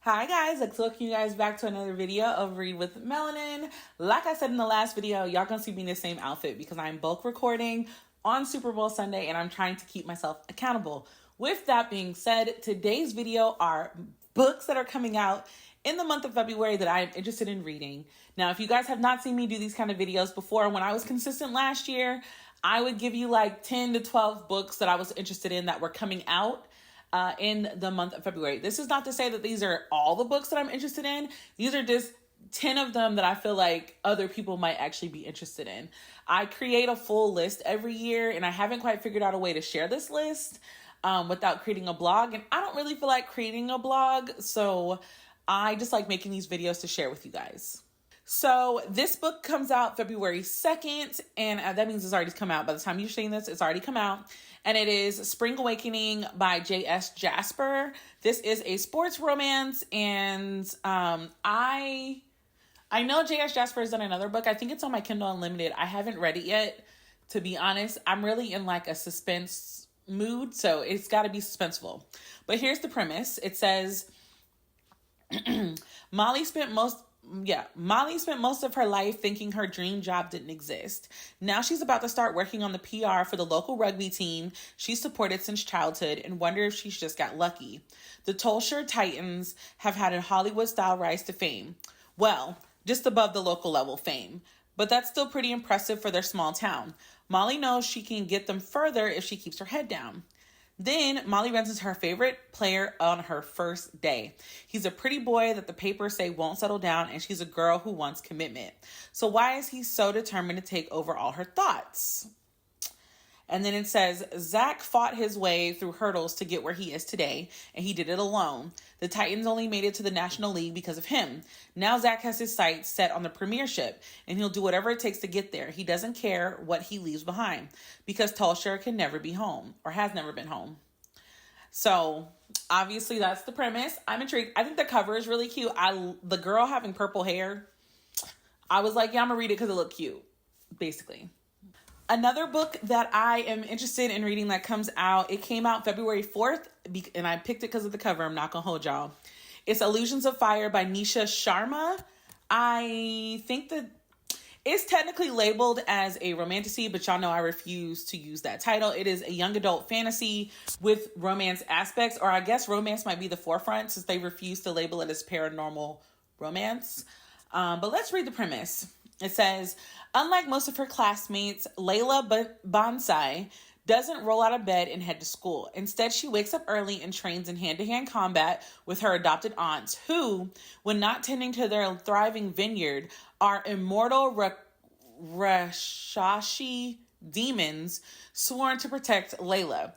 Hi guys, let's welcome you guys back to another video of Read with Melanin. Like I said in the last video, y'all gonna see me in the same outfit because I'm bulk recording on Super Bowl Sunday and I'm trying to keep myself accountable. With that being said, today's video are books that are coming out in the month of February that I'm interested in reading. Now, if you guys have not seen me do these kind of videos before, when I was consistent last year, I would give you like 10 to 12 books that I was interested in that were coming out in the month of February. This is not to say that these are all the books that I'm interested in. These are just 10 of them that I feel like other people might actually be interested in. I create a full list every year and I haven't quite figured out a way to share this list without creating a blog. And I don't really feel like creating a blog. So I just like making these videos to share with you guys. So this book comes out February 2nd, and that means it's already come out. By the time you're seeing this, it's already come out. And it is Spring Awakening by J.S. Jasper. This is a sports romance, and I know J.S. Jasper has done another book. I think it's on my Kindle Unlimited. I haven't read it yet, to be honest. I'm really in like a suspense mood, so it's got to be suspenseful. But here's the premise. It says, Molly spent most of her life thinking her dream job didn't exist. Now she's about to start working on the PR for the local rugby team she's supported since childhood and wonder if she's just got lucky. The Tulshire Titans have had a Hollywood-style rise to fame. Well, just above the local level fame. But that's still pretty impressive for their small town. Molly knows she can get them further if she keeps her head down. Then Molly runs into her favorite player on her first day. He's a pretty boy that the papers say won't settle down, and she's a girl who wants commitment. So why is he so determined to take over all her thoughts? And then it says, Zach fought his way through hurdles to get where he is today, and he did it alone. The Titans only made it to the National League because of him. Now Zach has his sights set on the premiership, and he'll do whatever it takes to get there. He doesn't care what he leaves behind, because Tulshire can never be home, or has never been home. So, obviously, that's the premise. I'm intrigued. I think the cover is really cute. The girl having purple hair, I was like, yeah, I'm going to read it because it looked cute, basically. Another book that I am interested in reading that comes out, it came out February 4th, and I picked it because of the cover. I'm not going to hold y'all. It's Illusions of Fire by Nisha Sharma. I think that it's technically labeled as a romantasy, but y'all know I refuse to use that title. It is a young adult fantasy with romance aspects, or I guess romance might be the forefront since they refuse to label it as paranormal romance. But let's read the premise. It says, unlike most of her classmates, Layla Bonsai doesn't roll out of bed and head to school. Instead, she wakes up early and trains in hand-to-hand combat with her adopted aunts, who, when not tending to their thriving vineyard, are immortal Rashashi demons sworn to protect Layla.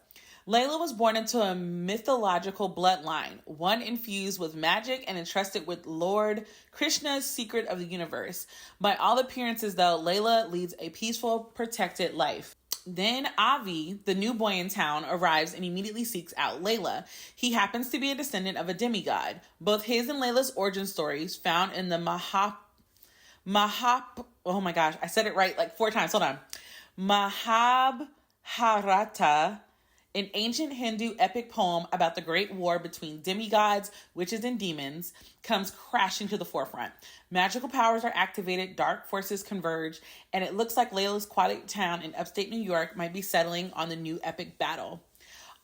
Layla was born into a mythological bloodline, one infused with magic and entrusted with Lord Krishna's secret of the universe. By all appearances, though, Layla leads a peaceful, protected life. Then Avi, the new boy in town, arrives and immediately seeks out Layla. He happens to be a descendant of a demigod. Both his and Layla's origin stories found in the oh my gosh, I said it right like 4 times. Hold on. Mahabharata, an ancient Hindu epic poem about the great war between demigods, witches, and demons, comes crashing to the forefront. Magical powers are activated, dark forces converge, and it looks like Layla's quiet town in upstate New York might be settling on the new epic battle.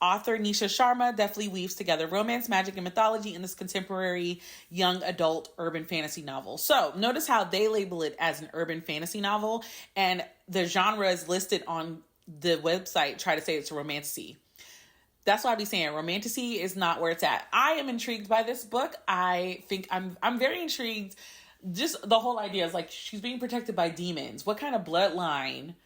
Author Nisha Sharma deftly weaves together romance, magic, and mythology in this contemporary young adult urban fantasy novel. So notice how they label it as an urban fantasy novel, and the genre is listed on the website try to say it's a romantasy. That's why I be saying romantasy is not where it's at. I am intrigued by this book. I think I'm very intrigued. Just the whole idea is like she's being protected by demons. What kind of bloodline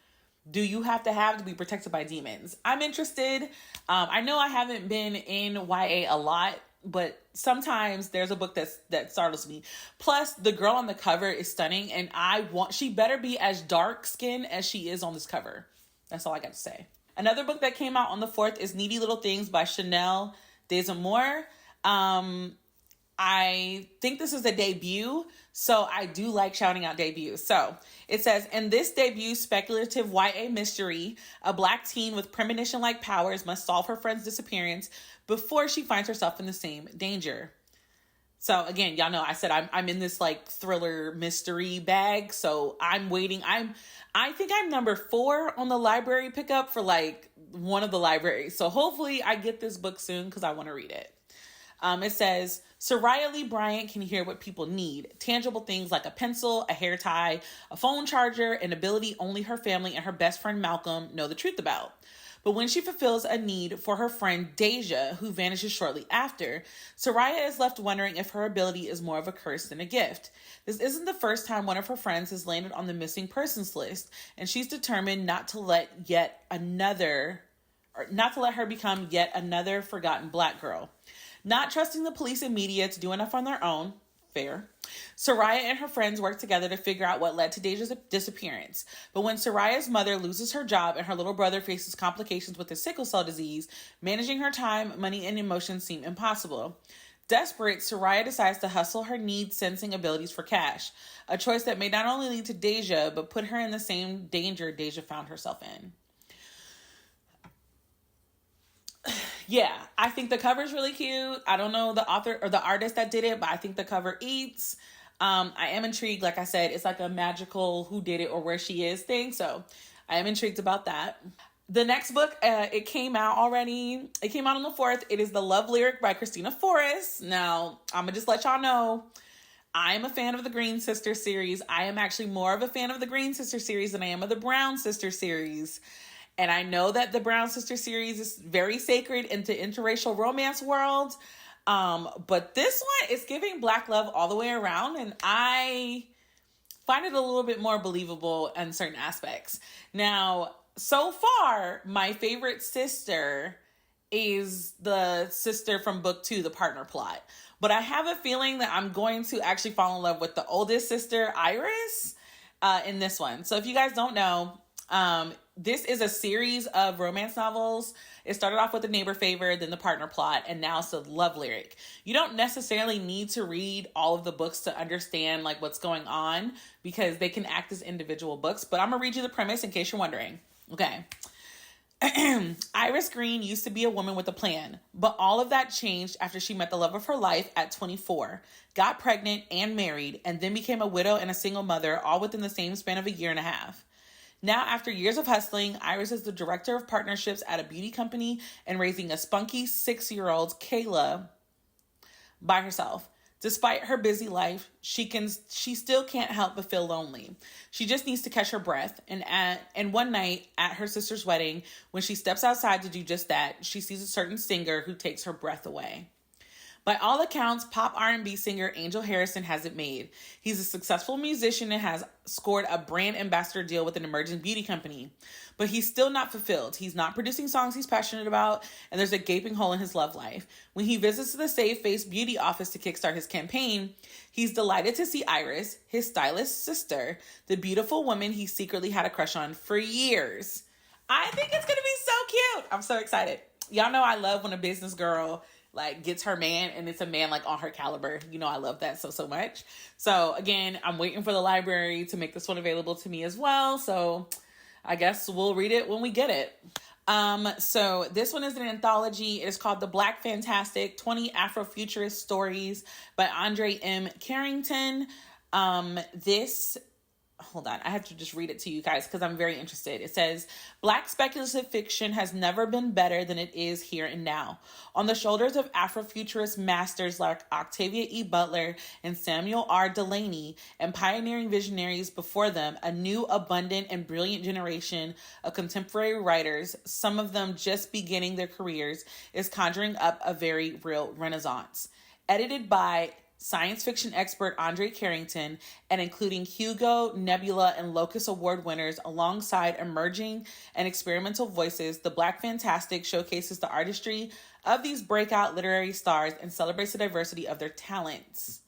do you have to be protected by demons? I'm interested. I know I haven't been in YA a lot, but sometimes there's a book that startles me. Plus, the girl on the cover is stunning, and she better be as dark skinned as she is on this cover. That's all I got to say. Another book that came out on the 4th is Needy Little Things by Chanel Desamore. I think this is a debut, so I do like shouting out debuts. So it says, in this debut speculative YA mystery, a Black teen with premonition-like powers must solve her friend's disappearance before she finds herself in the same danger. So again, y'all know I said I'm in this like thriller mystery bag. So I'm waiting. I think I'm number 4 on the library pickup for like one of the libraries. So hopefully I get this book soon because I want to read it. It says, Soraya Lee Bryant can hear what people need. Tangible things like a pencil, a hair tie, a phone charger, an ability only her family and her best friend Malcolm know the truth about. But when she fulfills a need for her friend Deja, who vanishes shortly after, Soraya is left wondering if her ability is more of a curse than a gift. This isn't the first time one of her friends has landed on the missing persons list, and she's determined not to let her become yet another forgotten black girl. Not trusting the police and media to do enough on their own, fair, Soraya and her friends work together to figure out what led to Deja's disappearance. But when Soraya's mother loses her job and her little brother faces complications with his sickle cell disease, managing her time, money, and emotions seem impossible. Desperate, Soraya decides to hustle her need-sensing abilities for cash, a choice that may not only lead to Deja, but put her in the same danger Deja found herself in. Yeah, I think the cover's really cute. I don't know the author or the artist that did it, but I think the cover eats. I am intrigued. Like I said, it's like a magical who did it or where she is thing. So I am intrigued about that. The next book, it came out already. It came out on the 4th. It is The Love Lyric by Christina Forrest. Now, I'm going to just let y'all know, I am a fan of the Green Sister series. I am actually more of a fan of the Green Sister series than I am of the Brown Sister series. And I know that the Brown Sister series is very sacred into interracial romance world. But this one is giving black love all the way around. And I find it a little bit more believable in certain aspects. Now, so far, my favorite sister is the sister from book 2, The Partner Plot. But I have a feeling that I'm going to actually fall in love with the oldest sister, Iris, in this one. So if you guys don't know, this is a series of romance novels. It started off with The Neighbor Favor, then The Partner Plot, and now it's The Love Lyric. You don't necessarily need to read all of the books to understand like what's going on because they can act as individual books. But I'm going to read you the premise in case you're wondering. Okay. Iris Green used to be a woman with a plan, but all of that changed after she met the love of her life at 24, got pregnant and married, and then became a widow and a single mother, all within the same span of a year and a half. Now, after years of hustling, Iris is the director of partnerships at a beauty company and raising a spunky 6-year-old, Kayla, by herself. Despite her busy life, she still can't help but feel lonely. She just needs to catch her breath. And one night at her sister's wedding, when she steps outside to do just that, she sees a certain singer who takes her breath away. By all accounts, pop R&B singer Angel Harrison has it made. He's a successful musician and has scored a brand ambassador deal with an emerging beauty company. But he's still not fulfilled. He's not producing songs he's passionate about, and there's a gaping hole in his love life. When he visits the Save Face beauty office to kickstart his campaign, he's delighted to see Iris, his stylist's sister, the beautiful woman he secretly had a crush on for years. I think it's going to be so cute. I'm so excited. Y'all know I love when a business girl like gets her man and it's a man like on her caliber. You know, I love that so much. So again, I'm waiting for the library to make this one available to me as well. So I guess we'll read it when we get it. So this one is an anthology. It is called The Black Fantastic 20 Afrofuturist Stories by Andre M. Carrington. Hold on, I have to just read it to you guys because I'm very interested. It says, Black speculative fiction has never been better than it is here and now. On the shoulders of Afrofuturist masters like Octavia E. Butler and Samuel R. Delany and pioneering visionaries before them, a new, abundant, and brilliant generation of contemporary writers, some of them just beginning their careers, is conjuring up a very real renaissance. Edited by science fiction expert Andre Carrington, and including Hugo, Nebula, and Locus Award winners alongside emerging and experimental voices, The Black Fantastic showcases the artistry of these breakout literary stars and celebrates the diversity of their talents.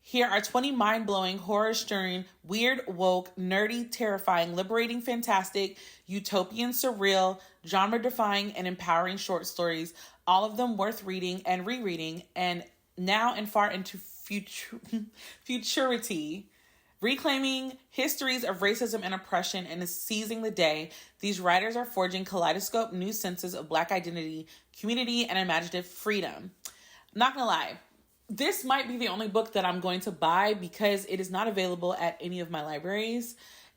Here are 20 mind-blowing, horror-stirring, weird, woke, nerdy, terrifying, liberating, fantastic, utopian, surreal, genre-defying, and empowering short stories, all of them worth reading and rereading, and now and far into futurity, reclaiming histories of racism and oppression and seizing the day. These writers are forging kaleidoscope new senses of Black identity, community, and imaginative freedom. I'm not gonna lie, this might be the only book that I'm going to buy because it is not available at any of my libraries.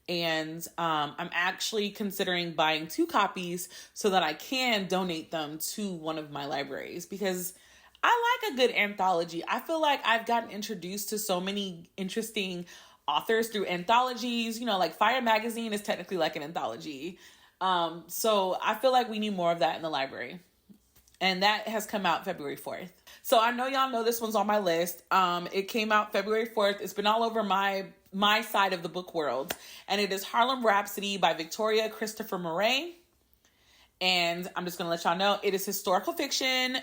And I'm actually considering buying 2 copies so that I can donate them to one of my libraries, because I like a good anthology. I feel like I've gotten introduced to so many interesting authors through anthologies. You know, like Fire Magazine is technically like an anthology. So I feel like we need more of that in the library. And that has come out February 4th. So I know y'all know this one's on my list. It came out February 4th. It's been all over my side of the book world. And it is Harlem Rhapsody by Victoria Christopher Murray. And I'm just going to let y'all know it is historical fiction.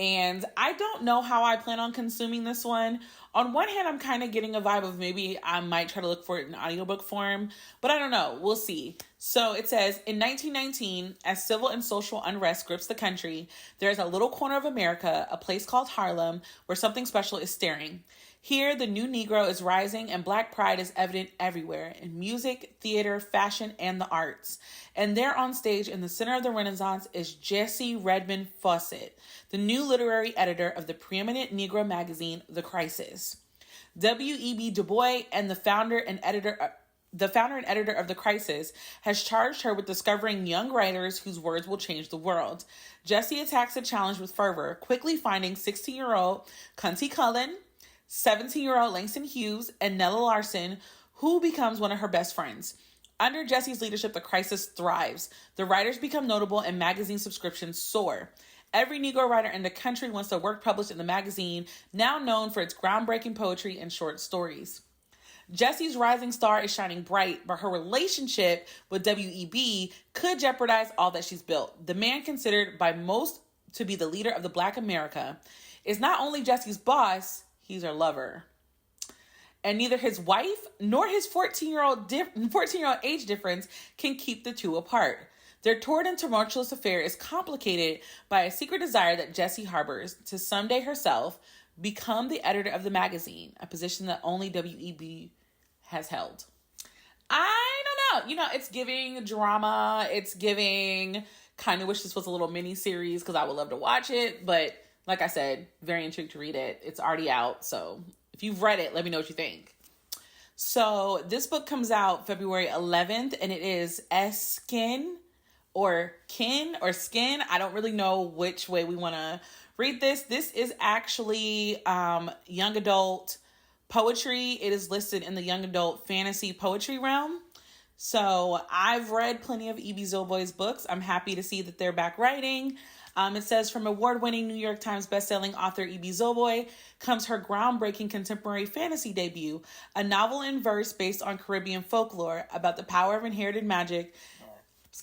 And I don't know how I plan on consuming this one. On one hand, I'm kind of getting a vibe of maybe I might try to look for it in audiobook form, but I don't know. We'll see. So it says, in 1919, as civil and social unrest grips the country, there is a little corner of America, a place called Harlem, where something special is stirring. Here, the new Negro is rising and Black pride is evident everywhere, in music, theater, fashion, and the arts. And there on stage in the center of the Renaissance is Jessie Redmond Fawcett, the new literary editor of the preeminent Negro magazine, The Crisis. W.E.B. Du Bois and the founder and editor of The Crisis has charged her with discovering young writers whose words will change the world. Jessie attacks the challenge with fervor, quickly finding 16-year-old Cunty Cullen, 17-year-old Langston Hughes, and Nella Larson, who becomes one of her best friends. Under Jessie's leadership, The Crisis thrives. The writers become notable and magazine subscriptions soar. Every Negro writer in the country wants their work published in the magazine, now known for its groundbreaking poetry and short stories. Jessie's rising star is shining bright, but her relationship with W.E.B. could jeopardize all that she's built. The man considered by most to be the leader of the Black America is not only Jessie's boss, he's her lover. And neither his wife nor his 14-year-old age difference can keep the two apart. Their torrid and tumultuous affair is complicated by a secret desire that Jessie harbors to someday herself become the editor of the magazine, a position that only W.E.B. has held. I don't know. You know, it's giving drama. It's giving, kind of wish this was a little mini series because I would love to watch it. But like I said, very intrigued to read it. It's already out. So if you've read it, let me know what you think. So this book comes out February 11th, and it is Skin or Kin or Skin. I don't really know which way we want to read this. This is actually young adult poetry. It is listed in the young adult fantasy poetry realm. So I've read plenty of E.B. Zilboy's books. I'm happy to see that they're back writing. It says, from award-winning New York Times bestselling author E.B. Zilboy comes her groundbreaking contemporary fantasy debut, a novel in verse based on Caribbean folklore about the power of inherited magic,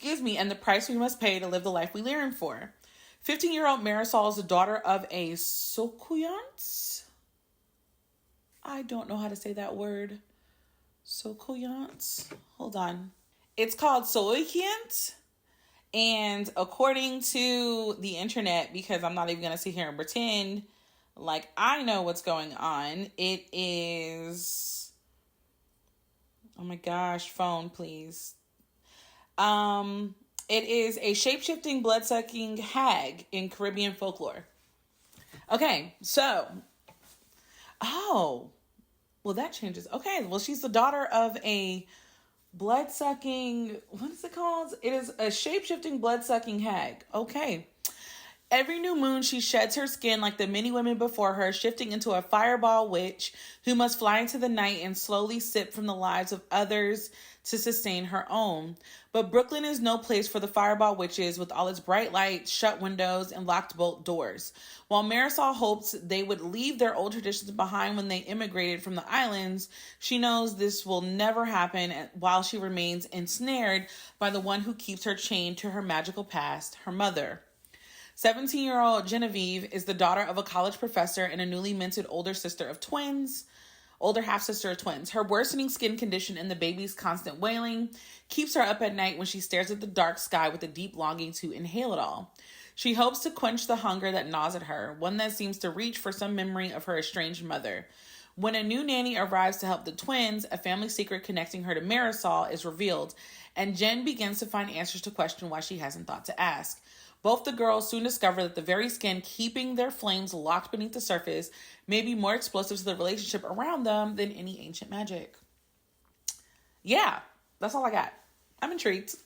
and the price we must pay to live the life we yearn for. 15-year-old Marisol is the daughter of a Sokoyant. I don't know how to say that word. Sokoyant. Hold on. It's called Sokoyant. And according to the internet, because I'm not even going to sit here and pretend like I know what's going on, it is... Oh my gosh, phone, please. It is a shape-shifting, blood-sucking hag in Caribbean folklore. Okay, so... Oh, well, that changes. Okay, well, she's the daughter of a blood-sucking... What is it called? It is a shape-shifting, blood-sucking hag. Okay. Every new moon, she sheds her skin like the many women before her, shifting into a fireball witch who must fly into the night and slowly sip from the lives of others to sustain her own. But Brooklyn is no place for the fireball witches with all its bright lights, shut windows, and locked bolt doors. While Marisol hopes they would leave their old traditions behind when they immigrated from the islands, she knows this will never happen while she remains ensnared by the one who keeps her chained to her magical past, her mother. 17-year-old Genevieve is the daughter of a college professor and a newly minted older half-sister of twins. Her worsening skin condition and the baby's constant wailing keeps her up at night when she stares at the dark sky with a deep longing to inhale it all. She hopes to quench the hunger that gnaws at her, one that seems to reach for some memory of her estranged mother. When a new nanny arrives to help the twins, a family secret connecting her to Marisol is revealed, and Jen begins to find answers to question why she hasn't thought to ask. Both the girls soon discover that the very skin keeping their flames locked beneath the surface may be more explosive to the relationship around them than any ancient magic. Yeah, that's all I got. I'm intrigued.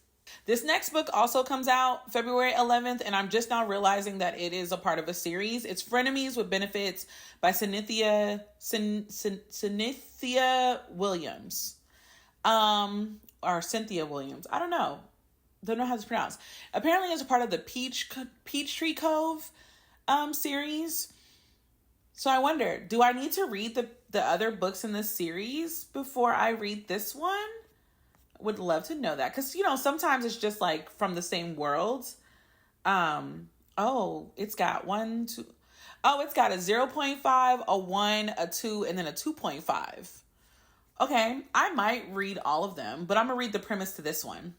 This next book also comes out February 11th, and I'm just now realizing that it is a part of a series. It's Frenemies with Benefits by Cynthia Williams. Or Cynthia Williams. I don't know. Don't know how to pronounce. Apparently it's a part of the Peachtree Cove series. So I wonder, do I need to read the other books in this series before I read this one? Would love to know that, because sometimes it's just like from the same world. It's got it's got a 0.5, a 1, a 2, and then a 2.5. Okay, I might read all of them, but I'm gonna read the premise to this one.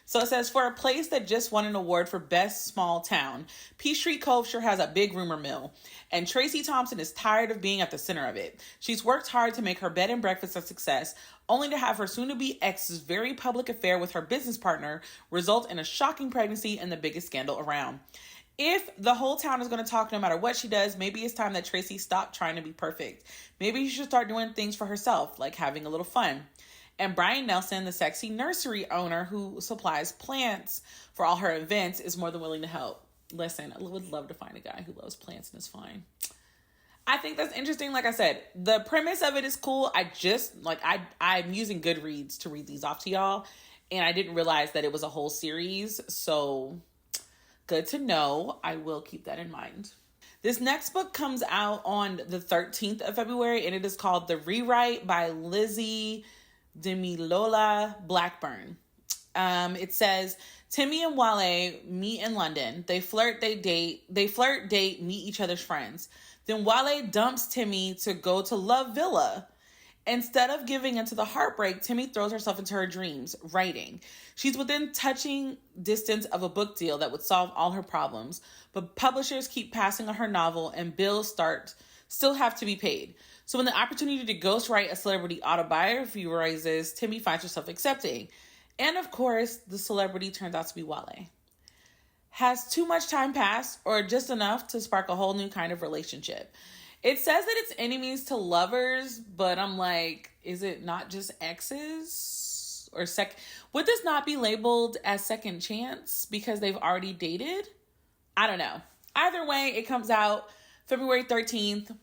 So it says, for a place that just won an award for Best Small Town, Peachtree Cove sure has a big rumor mill. And Tracy Thompson is tired of being at the center of it. She's worked hard to make her bed and breakfast a success, only to have her soon-to-be ex's very public affair with her business partner result in a shocking pregnancy and the biggest scandal around. If the whole town is going to talk no matter what she does, maybe it's time that Tracy stop trying to be perfect. Maybe she should start doing things for herself, like having a little fun. And Brian Nelson, the sexy nursery owner who supplies plants for all her events, is more than willing to help. Listen, I would love to find a guy who loves plants and is fine. I think that's interesting. Like I said, the premise of it is cool. I'm using Goodreads to read these off to y'all, and I didn't realize that it was a whole series. So good to know. I will keep that in mind. This next book comes out on the 13th of February, and it is called The Rewrite by Lizzie Demilola Blackburn. It says, Timmy and Wale meet in London. They flirt, date, meet each other's friends. Then Wale dumps Timmy to go to Love Villa. Instead of giving into the heartbreak, Timmy throws herself into her dreams, writing. She's within touching distance of a book deal that would solve all her problems, but publishers keep passing on her novel and bills still have to be paid. So when the opportunity to ghostwrite a celebrity autobiography arises, Timmy finds herself accepting. And of course, the celebrity turns out to be Wale. Has too much time passed, or just enough to spark a whole new kind of relationship? It says that it's enemies to lovers, but I'm like, is it not just exes? Or would this not be labeled as second chance because they've already dated? I don't know. Either way, it comes out February 13th.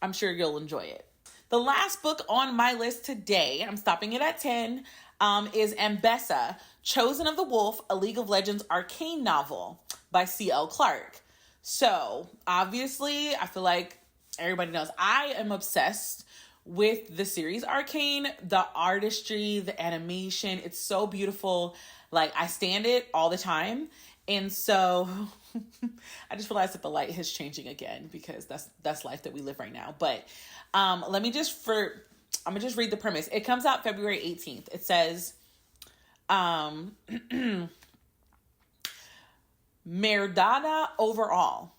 I'm sure you'll enjoy it. The last book on my list today, I'm stopping it at 10, is Ambessa, Chosen of the Wolf, a League of Legends arcane novel by C.L. Clark. So, obviously, I feel like everybody knows I am obsessed with the series Arcane. The artistry, the animation, it's so beautiful. Like, I stand it all the time. And so I just realized that the light is changing again because that's life that we live right now. But I'm gonna just read the premise. It comes out February 18th. It says, Merdada overall.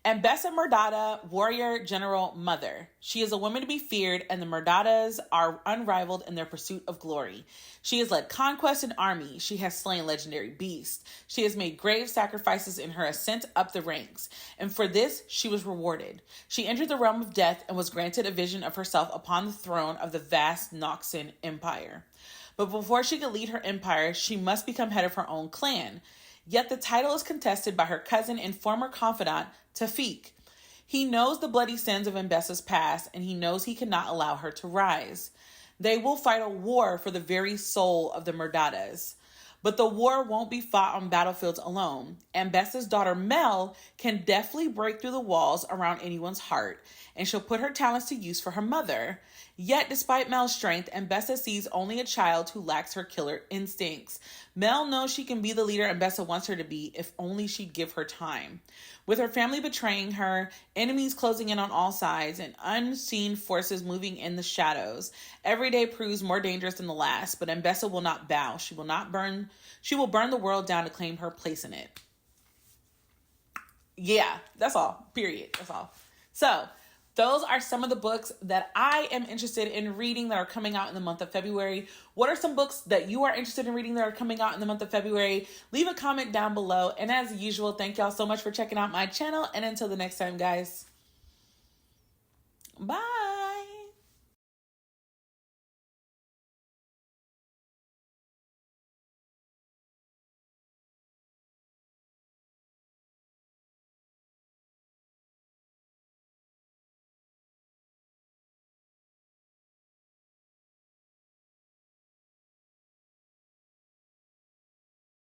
Ambessa Merdada, warrior, general, mother. She is a woman to be feared, and the Merdadas are unrivaled in their pursuit of glory. She has led conquest and army. She has slain legendary beasts. She has made grave sacrifices in her ascent up the ranks, and for this she was rewarded. She entered the realm of death and was granted a vision of herself upon the throne of the vast Noxan Empire. But before she could lead her empire, she must become head of her own clan. Yet the title is contested by her cousin and former confidant, Tafik. He knows the bloody sins of Ambessa's past, and he knows he cannot allow her to rise. They will fight a war for the very soul of the Merdadas. But the war won't be fought on battlefields alone. Ambessa's daughter Mel can deftly break through the walls around anyone's heart, and she'll put her talents to use for her mother. Yet, despite Mel's strength, Ambessa sees only a child who lacks her killer instincts. Mel knows she can be the leader Ambessa wants her to be if only she'd give her time. With her family betraying her, enemies closing in on all sides, and unseen forces moving in the shadows, every day proves more dangerous than the last, but Ambessa will not bow. She will burn the world down to claim her place in it. Yeah, that's all. Period. That's all. So, those are some of the books that I am interested in reading that are coming out in the month of February. What are some books that you are interested in reading that are coming out in the month of February? Leave a comment down below. And as usual, thank y'all so much for checking out my channel. And until the next time, guys. Bye.